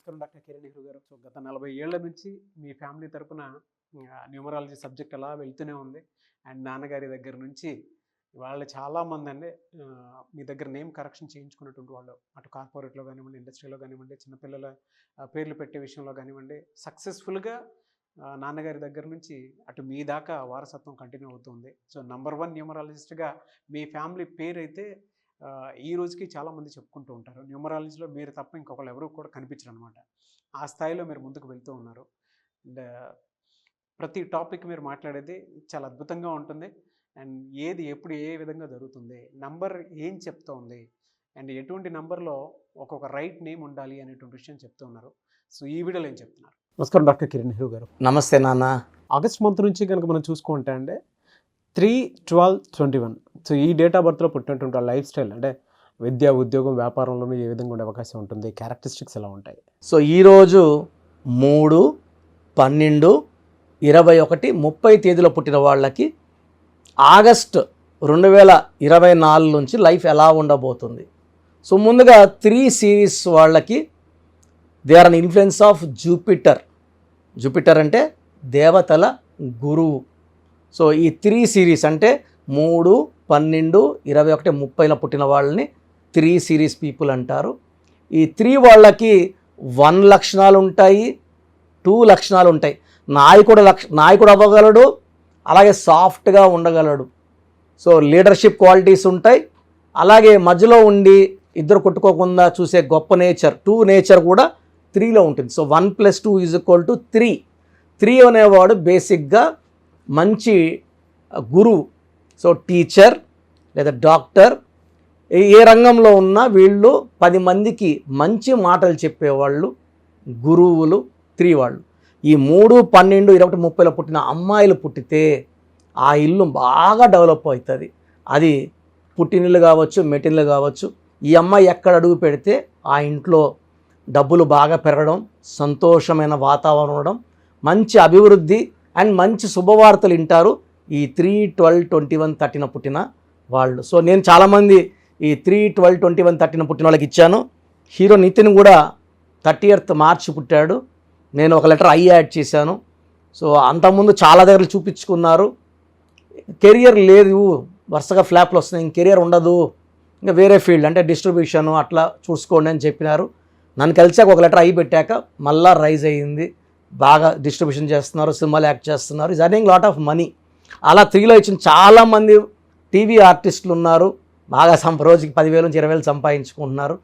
నమస్కారం డాక్టర్ కిరణ్ నెహ్రూ గారు. సో గత 40 ఏళ్ల నుంచి మీ ఫ్యామిలీ తరపున న్యూమరాలజీ సబ్జెక్ట్ అలా వెళ్తూనే ఉంది. అండ్ నాన్నగారి దగ్గర నుంచి వాళ్ళు చాలామంది అండి మీ దగ్గర నేమ్ కరెక్షన్ చేయించుకున్నటువంటి వాళ్ళు, అటు కార్పొరేట్లో కానివ్వండి, ఇండస్ట్రీలో కానివ్వండి, చిన్నపిల్లల పేర్లు పెట్టే విషయంలో కానివ్వండి, సక్సెస్ఫుల్గా నాన్నగారి దగ్గర నుంచి అటు మీ దాకా వారసత్వం కంటిన్యూ అవుతుంది. సో నంబర్ 1 న్యూమరాలజిస్ట్గా మీ ఫ్యామిలీ పేరు అయితే ఈ రోజుకి చాలామంది చెప్పుకుంటూ ఉంటారు. న్యూమరాలజీలో మీరు తప్ప ఇంకొకళ్ళు ఎవరు కూడా కనిపించరు అనమాట. ఆ స్థాయిలో మీరు ముందుకు వెళ్తూ ఉన్నారు. అండ్ ప్రతి టాపిక్ మీరు మాట్లాడేది చాలా అద్భుతంగా ఉంటుంది. అండ్ ఏది ఎప్పుడు ఏ విధంగా జరుగుతుంది, నంబర్ ఏం చెప్తూ ఉంది, అండ్ ఎటువంటి నంబర్లో ఒక్కొక్క రైట్ నేమ్ ఉండాలి అనేటువంటి విషయం చెప్తూ ఉన్నారు. సో ఈ వీడియోలో ఏం చెప్తున్నారు? నమస్కారం డాక్టర్ కిరణ్ నెహ్రూ గారు. నమస్తే నాన్న. ఆగస్ట్ మంత్ నుంచి కనుక మనం చూసుకుంటే అండి 3/12/21, సో ఈ డేట్ ఆఫ్ బర్త్లో పుట్టినటువంటి లైఫ్ స్టైల్ అంటే విద్య, ఉద్యోగం, వ్యాపారంలోనూ ఏ విధంగా ఉండే అవకాశం ఉంటుంది, క్యారెక్టరిస్టిక్స్ ఎలా ఉంటాయి? సో ఈరోజు 3, 12, 21, 30 తేదీలో పుట్టిన వాళ్ళకి ఆగస్ట్ 2024 నుంచి లైఫ్ ఎలా ఉండబోతుంది? సో ముందుగా 3 సిరీస్ వాళ్ళకి దే ఆర్ అన్ ఇన్ఫ్లుయెన్స్ ఆఫ్ జూపిటర్. జూపిటర్ అంటే దేవతల గురువు. సో ఈ 3 సిరీస్ అంటే 3, 12, 21, 30లో పుట్టిన వాళ్ళని 3 సిరీస్ పీపుల్ అంటారు. ఈ 3 వాళ్ళకి 1 లక్షణాలు ఉంటాయి, 2 లక్షణాలు ఉంటాయి. నాయకుడు అవ్వగలడు, అలాగే సాఫ్ట్గా ఉండగలడు. సో లీడర్షిప్ క్వాలిటీస్ ఉంటాయి. అలాగే మధ్యలో ఉండి ఇద్దరు కొట్టుకోకుండా చూసే గొప్ప నేచర్ 2 నేచర్ కూడా 3లో ఉంటుంది. సో 1 + 2 = 3. 3 అనేవాడు బేసిక్గా మంచి గురువు. సో టీచర్ లేదా డాక్టర్, ఏ రంగంలో ఉన్నా వీళ్ళు 10 మందికి మంచి మాటలు చెప్పేవాళ్ళు గురువులు 3 వాళ్ళు. ఈ 3, 12, 21, 30లో పుట్టిన అమ్మాయిలు పుట్టితే ఆ ఇల్లు బాగా డెవలప్ అవుతుంది. అది పుట్టినిల్లు కావచ్చు, మెట్టినిల్లు కావచ్చు. ఈ అమ్మాయి ఎక్కడ అడుగు పెడితే ఆ ఇంట్లో డబ్బులు బాగా పెరగడం, సంతోషమైన వాతావరణం ఉండడం, మంచి అభివృద్ధి అండ్ మంచి శుభవార్తలు వింటారు ఈ 3, 12, 21, 30 పుట్టిన వాళ్ళు. సో నేను చాలామంది ఈ 3, 12, 21, 30 పుట్టిన వాళ్ళకి ఇచ్చాను. హీరో నితిన్ కూడా 30th మార్చ్ పుట్టాడు. నేను ఒక లెటర్ ఐ యాడ్ చేశాను. సో అంతకుముందు చాలా దగ్గర చూపించుకున్నారు. కెరియర్ లేదు, వరుసగా ఫ్లాప్లు వస్తున్నాయి, కెరియర్ ఉండదు, ఇంకా వేరే ఫీల్డ్ అంటే డిస్ట్రిబ్యూషన్ అట్లా చూసుకోండి అని చెప్పినారు. నన్ను కలిసాక ఒక లెటర్ ఐ పెట్టాక మళ్ళా రైజ్ అయ్యింది. బాగా డిస్ట్రిబ్యూషన్ చేస్తున్నారు, సినిమాలు యాక్ట్ చేస్తున్నారు, is earning lot of money. అలా 3లో ఇచ్చిన చాలామంది టీవీ ఆర్టిస్టులు ఉన్నారు, బాగా రోజుకి 10,000 నుంచి 20,000 సంపాదించుకుంటున్నారు.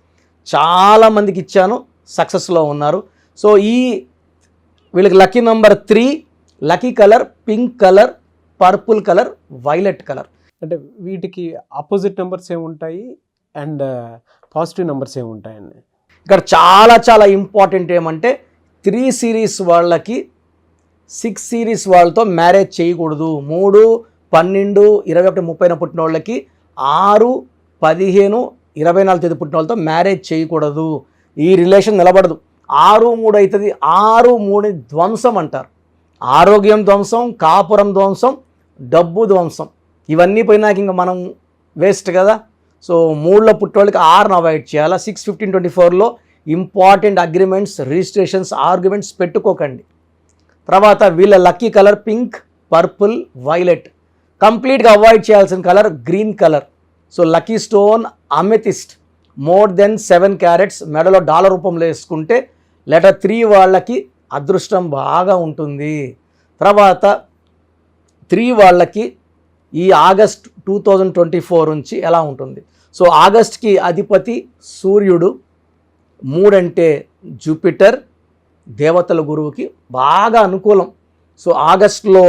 చాలామందికి ఇచ్చాను, సక్సెస్లో ఉన్నారు. సో వీళ్ళకి lucky number 3, lucky colour pink colour, purple colour, violet colour. అంటే వీటికి ఆపోజిట్ నెంబర్స్ ఏముంటాయి అండ్ పాజిటివ్ నెంబర్స్ ఏముంటాయండి? ఇక్కడ చాలా చాలా ఇంపార్టెంట్ ఏమంటే 3 సిరీస్ వాళ్ళకి 6 సిరీస్ వాళ్ళతో మ్యారేజ్ చేయకూడదు. 3, 12, 21, 30 పుట్టిన వాళ్ళకి 6, 15, 24 తేదీ పుట్టిన వాళ్ళతో మ్యారేజ్ చేయకూడదు. ఈ రిలేషన్ నిలబడదు. 6, 3 అవుతుంది. 6, 3 ధ్వంసం అంటారు. ఆరోగ్యం ధ్వంసం, కాపురం ధ్వంసం, డబ్బు ధ్వంసం. ఇవన్నీ పోయినాక ఇంకా మనం వేస్ట్ కదా. సో 3లో పుట్టేవాళ్ళకి 6ను అవాయిడ్ చేయాలా. 6, 15, 24లో ఇంపార్టెంట్ అగ్రిమెంట్స్, రిజిస్ట్రేషన్స్, ఆర్గ్యుమెంట్స్ పెట్టుకోకండి. తర్వాత వీళ్ళ lucky colour pink, purple, violet. కంప్లీట్గా అవాయిడ్ చేయాల్సిన colour green colour. So lucky stone amethyst, more than 7 carats మెడలో డాలర్ రూపంలో వేసుకుంటే లెటర్ 3 వాళ్ళకి అదృష్టం బాగా ఉంటుంది. తర్వాత 3 వాళ్ళకి ఈ ఆగస్ట్ 2024 నుంచి ఎలా ఉంటుంది? సో ఆగస్ట్కి అధిపతి సూర్యుడు, 3 అంటే జూపిటర్, దేవతల గురువుకి బాగా అనుకూలం. సో ఆగస్టులో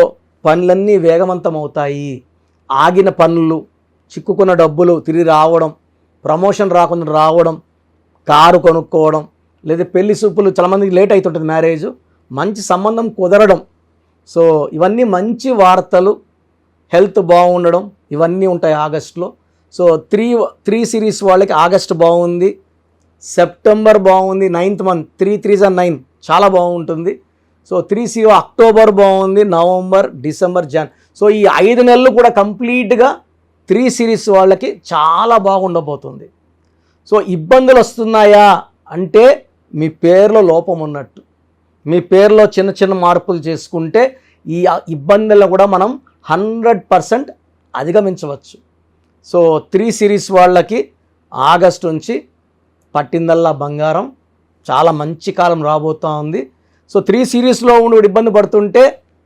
పనులన్నీ వేగవంతం అవుతాయి. ఆగిన పనులు, చిక్కుకున్న డబ్బులు తిరిగి రావడం, ప్రమోషన్ రాకుండా రావడం, కారు కొనుక్కోవడం, లేదా పెళ్లి చూపులు, చాలామందికి లేట్ అవుతుంటుంది మ్యారేజ్, మంచి సంబంధం కుదరడం. సో ఇవన్నీ మంచి వార్తలు, హెల్త్ బాగుండడం, ఇవన్నీ ఉంటాయి ఆగస్టులో. సో 3 సిరీస్ వాళ్ళకి ఆగస్ట్ బాగుంది, సెప్టెంబర్ బాగుంది, 9th మంత్ 3, 3s are 9 చాలా బాగుంటుంది. సో 3 అక్టోబర్ బాగుంది, నవంబర్, డిసెంబర్, జాన్. సో ఈ 5 నెలలు కూడా కంప్లీట్గా 3 సిరీస్ వాళ్ళకి చాలా బాగుండబోతుంది. సో ఇబ్బందులు వస్తున్నాయా అంటే మీ పేరులో లోపం ఉన్నట్టు. మీ పేరులో చిన్న చిన్న మార్పులు చేసుకుంటే ఈ ఇబ్బందులను కూడా మనం 100% అధిగమించవచ్చు. సో 3 సిరీస్ వాళ్ళకి ఆగస్టు నుంచి పట్టిందల్లా బంగారం, చాలా మంచి కాలం రాబోతూ ఉంది. సో 3 సిరీస్లో ఉండి ఇబ్బంది పడుతుంటే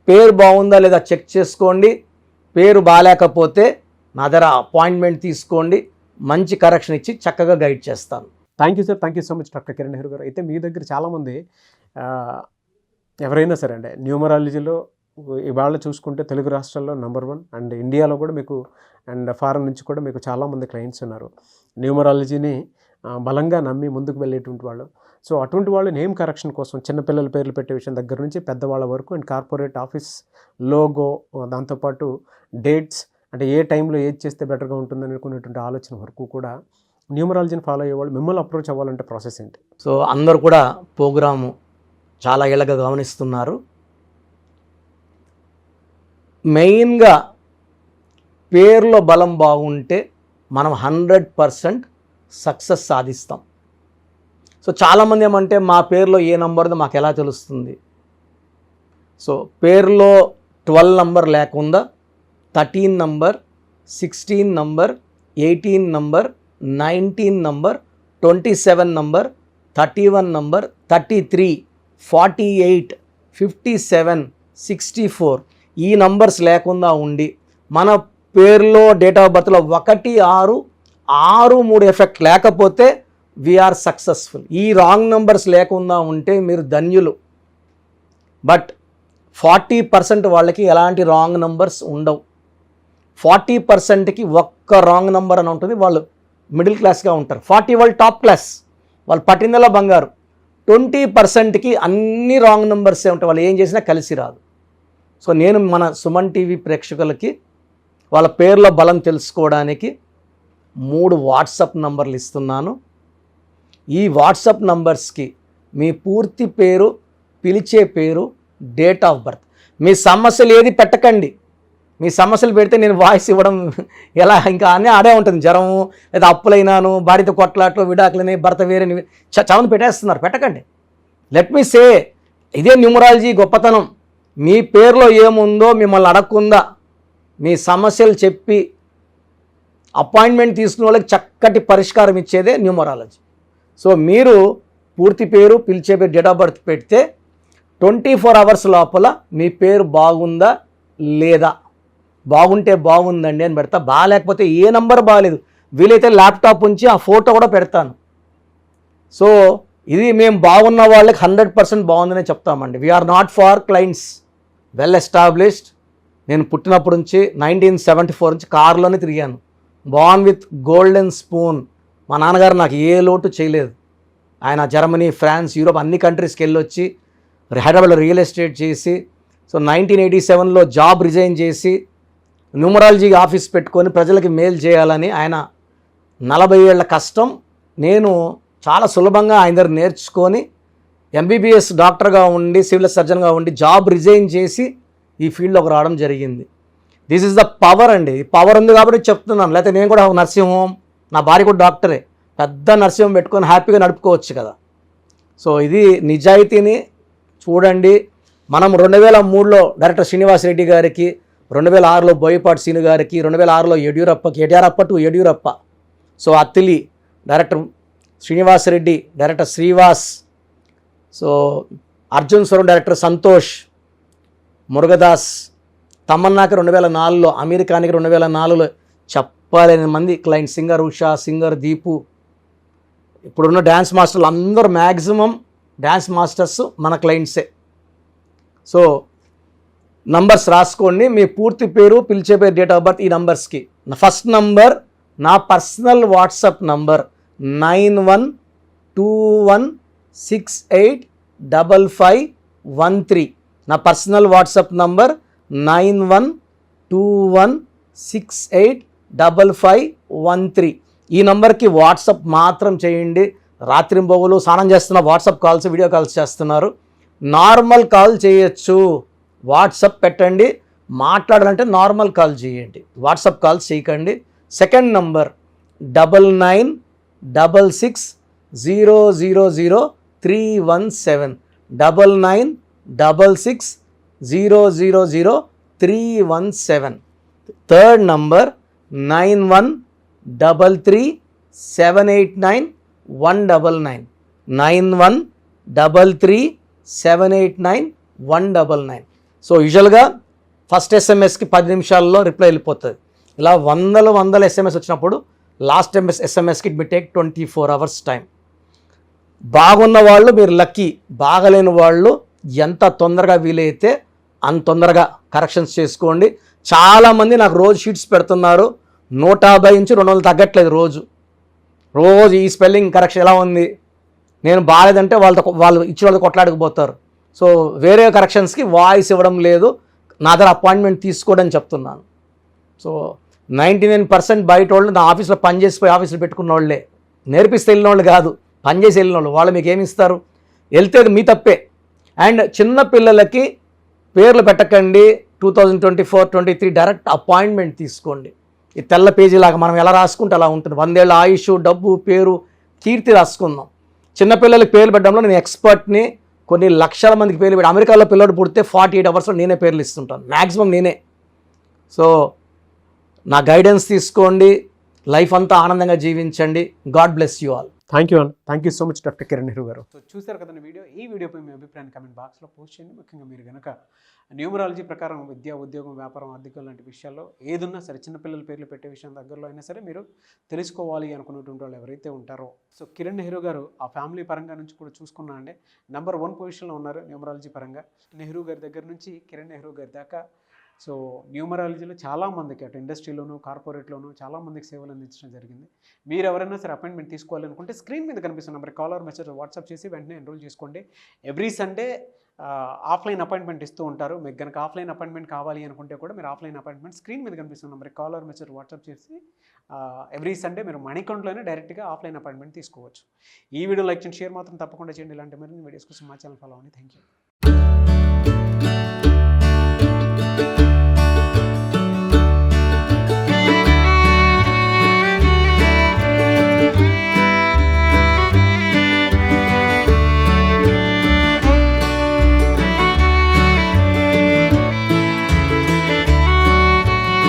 పేరు బాగుందా లేదా చెక్ చేసుకోండి. పేరు బాగాలేకపోతే నా దగ్గర అపాయింట్మెంట్ తీసుకోండి, మంచి కరెక్షన్ ఇచ్చి చక్కగా గైడ్ చేస్తాను. Thank you sir, thank you so much doctor Kiran Nehru గారు. అయితే మీ దగ్గర చాలామంది ఎవరైనా సరే అంటే న్యూమరాలజీలో ఇవాళ చూసుకుంటే తెలుగు రాష్ట్రాల్లో నెంబర్ 1 అండ్ ఇండియాలో కూడా మీకు అండ్ ఫారెన్ నుంచి కూడా మీకు చాలామంది క్లయింట్స్ ఉన్నారు న్యూమరాలజీని బలంగా నమ్మి ముందుకు వెళ్ళేటువంటి వాళ్ళు. సో అటువంటి వాళ్ళు నేమ్ కరెక్షన్ కోసం చిన్నపిల్లల పేర్లు పెట్టే విషయం దగ్గర నుంచి పెద్దవాళ్ళ వరకు అండ్ కార్పొరేట్ ఆఫీస్ లోగో, దాంతోపాటు డేట్స్ అంటే ఏ టైంలో ఏది చేస్తే బెటర్గా ఉంటుందని అనుకునేటువంటి ఆలోచన వరకు కూడా న్యూమరాలజీని ఫాలో అయ్యేవాళ్ళు మిమ్మల్ని అప్రోచ్ అవ్వాలంటే ప్రాసెస్ ఏంటి? సో అందరు కూడా ప్రోగ్రాము చాలా ఏళ్ళగా గమనిస్తున్నారు. మెయిన్గా పేర్లో బలం బాగుంటే మనం 100% సక్సెస్ సాధిస్తాం. సో చాలామంది ఏమంటే మా పేరులో ఏ నంబర్దో మాకు ఎలా తెలుస్తుంది? సో పేరులో 12 నంబర్ లేకుండా 13 number, 16 number, 18 number, 19 number, 27 number, 31 number, 33, 48, 57, 64 ఈ నంబర్స్ లేకుండా ఉండి మన పేరులో డేట్ ఆఫ్ బర్త్లో 1, 6, 6, 3 ఎఫెక్ట్ లేకపోతే వీఆర్ సక్సెస్ఫుల్. ఈ రాంగ్ నంబర్స్ లేకుండా ఉంటే మీరు ధన్యులు. బట్ 40% వాళ్ళకి ఎలాంటి రాంగ్ నంబర్స్ ఉండవు. 40%కి ఒక్క రాంగ్ నంబర్ అని ఉంటుంది, వాళ్ళు మిడిల్ క్లాస్గా ఉంటారు. 40 వాళ్ళు టాప్ క్లాస్, వాళ్ళు పట్టిందల్లా బంగారు. 20%కి అన్ని రాంగ్ నంబర్సే ఉంటాయి, వాళ్ళు ఏం చేసినా కలిసి రాదు. సో నేను మన సుమన్ టీవీ ప్రేక్షకులకి వాళ్ళ పేర్ల బలం తెలుసుకోవడానికి 3 వాట్సాప్ నంబర్లు ఇస్తున్నాను. ఈ వాట్సాప్ నంబర్స్కి మీ పూర్తి పేరు, పిలిచే పేరు, డేట్ ఆఫ్ బర్త్, మీ సమస్యలు ఏది పెట్టకండి. మీ సమస్యలు పెడితే నేను వాయిస్ ఇవ్వడం ఎలా ఇంకా అన్నీ ఆడే ఉంటుంది. జ్వరము లేదా అప్పులైనాను, భార్యతో కొట్లాట్లు, విడాకులని, భర్త వేరేని చాలామంది పెట్టేస్తున్నారు. పెట్టకండి. లెట్ మీ సే, ఇదే న్యూమరాలజీ గొప్పతనం. మీ పేరులో ఏముందో మిమ్మల్ని అడగకుండా మీ సమస్యలు చెప్పి అపాయింట్మెంట్ తీసుకునే వాళ్ళకి చక్కటి పరిష్కారం ఇచ్చేదే న్యూమరాలజీ. సో మీరు పూర్తి పేరు, పిలిచే పేరు, డేట్ ఆఫ్ బర్త్ పెడితే 24 అవర్స్ లోపల మీ పేరు బాగుందా లేదా, బాగుంటే బాగుందండి అని పెడతా. బాగాలేకపోతే ఏ నంబర్ బాగాలేదు, వీలైతే ల్యాప్టాప్ ఉంచి ఆ ఫోటో కూడా పెడతాను. సో ఇది మేము బాగున్న వాళ్ళకి 100% బాగుందనే చెప్తామండి. We are not for clients, well established. నేను పుట్టినప్పటి నుంచి 1974 నుంచి కారులోనే తిరిగాను. Born with golden spoon. మా నాన్నగారు నాకు ఏ లోటు చేయలేదు. ఆయన జర్మనీ, ఫ్రాన్స్, యూరోప్ అన్ని కంట్రీస్కి వెళ్ళొచ్చి హైదరాబాద్లో రియల్ ఎస్టేట్ చేసి, సో 1987లో జాబ్ రిజైన్ చేసి న్యూమరాలజీ ఆఫీస్ పెట్టుకొని ప్రజలకి మేలు చేయాలని ఆయన 40 ఏళ్ల కష్టం నేను చాలా సులభంగా ఆయన దగ్గర నేర్చుకొని ఎంబీబీఎస్ డాక్టర్గా ఉండి, సివిల్ సర్జన్గా ఉండి జాబ్ రిజైన్ చేసి ఈ ఫీల్డ్లోకి రావడం జరిగింది. దిస్ ఈజ్ ద పవర్ అండి. పవర్ ఉంది కాబట్టి చెప్తున్నాను. లేకపోతే నేను కూడా నర్సింగ్ హోమ్, నా భార్య కూడా డాక్టరే, పెద్ద నర్సింగ్ హోమ్ పెట్టుకొని హ్యాపీగా నడుపుకోవచ్చు కదా. సో ఇది నిజాయితీని చూడండి. మనం 2003లో డైరెక్టర్ శ్రీనివాస్ రెడ్డి గారికి, 2006లో బోయపాటి సీను గారికి, 2006లో Yeddyurappa to Yeddyurappa, so Attili director Srinivas Reddy, director Srivaas, so Arjun స్వరం డైరెక్టర్ సంతోష్, మురుగదాస్, తమన్నాకి 2004లో, అమెరికానికి 2004లో చెప్పలేని మంది client, singer Usha, singer Deepu, ఇప్పుడున్న డ్యాన్స్ మాస్టర్లు అందరూ మ్యాక్సిమం డ్యాన్స్ మాస్టర్స్ మన క్లయింట్సే. సో నంబర్స్ రాసుకోండి. మీ పూర్తి పేరు, పిలిచే పేరు, డేట్ ఆఫ్ బర్త్ ఈ నంబర్స్కి. ఫస్ట్ నంబర్ నా పర్సనల్ వాట్సాప్ నంబర్ 9121685513. నా పర్సనల్ వాట్సాప్ నంబర్ 9121685513. ఈ నంబర్కి వాట్సాప్ మాత్రం చేయండి. రాత్రింబొగులు స్నానం చేస్తున్న వాట్సాప్ కాల్స్, వీడియో కాల్స్ చేస్తున్నారు. నార్మల్ కాల్ చేయొచ్చు, వాట్సాప్ పెట్టండి. మాట్లాడాలంటే నార్మల్ కాల్ చేయండి, వాట్సాప్ కాల్స్ చేయకండి. Second number 99660000 317 9966 000 third number 9133789199 9133789199. So యూజువల్గా ఫస్ట్ ఎస్ఎంఎస్కి 10 నిమిషాల్లో రిప్లై వెళ్ళిపోతుంది. ఇలా వందల ఎస్ఎంఎస్ వచ్చినప్పుడు లాస్ట్ ఎస్ఎంఎస్కి it may take 24 hours time. బాగున్న వాళ్ళు మీరు లక్కీ, బాగలేని వాళ్ళు ఎంత తొందరగా వీలైతే అంత తొందరగా కరెక్షన్స్ చేసుకోండి. చాలామంది నాకు రోజు షీట్స్ పెడుతున్నారు, 150 నుంచి 200 తగ్గట్లేదు రోజు ఈ స్పెల్లింగ్ కరెక్షన్ ఎలా ఉంది, నేను బాగాలేదంటే వాళ్ళు ఇచ్చిన వాళ్ళు కొట్లాడకపోతారు. సో వేరే కరెక్షన్స్కి వాయిస్ ఇవ్వడం లేదు, నా దగ్గర అపాయింట్మెంట్ తీసుకోవడం చెప్తున్నాను. సో 99% బయట వాళ్ళు నా ఆఫీస్లో పనిచేసిపోయి ఆఫీసులో పెట్టుకున్న వాళ్ళే, నేర్పిస్తే వెళ్ళిన వాళ్ళు కాదు, పనిచేసి వెళ్ళిన వాళ్ళు. వాళ్ళు మీకు ఏమి ఇస్తారు? వెళ్తే మీ తప్పే. అండ్ చిన్న పిల్లలకి పేర్లు పెట్టకండి. 2024-23 డైరెక్ట్ అపాయింట్మెంట్ తీసుకోండి. ఈ తెల్ల పేజీ లాగా మనం ఎలా రాసుకుంటే అలా ఉంటుంది. 100 ఏళ్ళ ఆయుష్, డబ్బు, పేరు, కీర్తి రాసుకుందాం. చిన్నపిల్లలకి పేర్లు పెట్టడంలో నేను ఎక్స్పర్ట్ని. కొన్ని లక్షల మందికి పేర్లు పెట్టి, అమెరికాలో పిల్లడు పుడితే 48 hours నేనే పేర్లు ఇస్తుంటాను, మ్యాక్సిమం నేనే. సో నా గైడెన్స్ తీసుకోండి, లైఫ్ అంతా ఆనందంగా జీవించండి. God bless you all. Thank you so much doctor Kiran Nehru గారు. సో చూసారు కదండి వీడియో. ఈ వీడియోపై మీ అభిప్రాయాన్ని కమెంట్ బాక్స్లో పోస్ట్ చేయండి. ముఖ్యంగా మీరు కనుక న్యూమరాలజీ ప్రకారం విద్య, ఉద్యోగం, వ్యాపారం, ఆర్థికం లాంటి విషయాల్లో ఏదున్నా సరే, చిన్నపిల్లల పేర్లు పెట్టే విషయం దగ్గరలో అయినా సరే మీరు తెలుసుకోవాలి అనుకున్నటువంటి వాళ్ళు ఎవరైతే ఉంటారో, సో కిరణ్ నెహ్రూ గారు ఆ ఫ్యామిలీ పరంగా నుంచి కూడా చూసుకున్నా అండి నెంబర్ 1 పొజిషన్లో ఉన్నారు న్యూమరాలజీ పరంగా. నెహ్రూ గారి దగ్గర నుంచి కిరణ్ నెహ్రూ గారి దాకా సో న్యూమరాలజీలో చాలామందికి అటు ఇండస్ట్రీలోను, కార్పొరేట్లోను చాలామందికి సేవలు అందించడం జరిగింది. మీరు ఎవరైనా సరే అపాయింట్మెంట్ తీసుకోవాలనుకుంటే స్క్రీన్ మీద కనిపిస్తున్న number call or message WhatsApp చేసి వెంటనే ఎన్రోల్ చేసుకోండి. ఎవ్రీ సండే ఆఫ్లైన్ అపాయింట్మెంట్ ఇస్తూ ఉంటారు. మీకు కనుక ఆఫ్లైన్ అపాయింట్మెంట్ కావాలి అనుకుంటే కూడా మీరు ఆఫ్లైన్ అపాయింట్మెంట్ స్క్రీన్ మీద కనిపిస్తున్న number call or message WhatsApp చేసి ఎవ్రీ సండే మీరు మణికొండలోనే డైరెక్ట్గా ఆఫ్లైన్ అపాయింట్మెంట్ తీసుకోవచ్చు. ఈ వీడియో లైక్ చేయండి, షేర్ మాత్రం తప్పకుండా చేయండి. ఇలాంటి మరిన్ని వీడియోస్ కోసం మా ఛానల్ ఫాలో అవ్వండి. Thank you.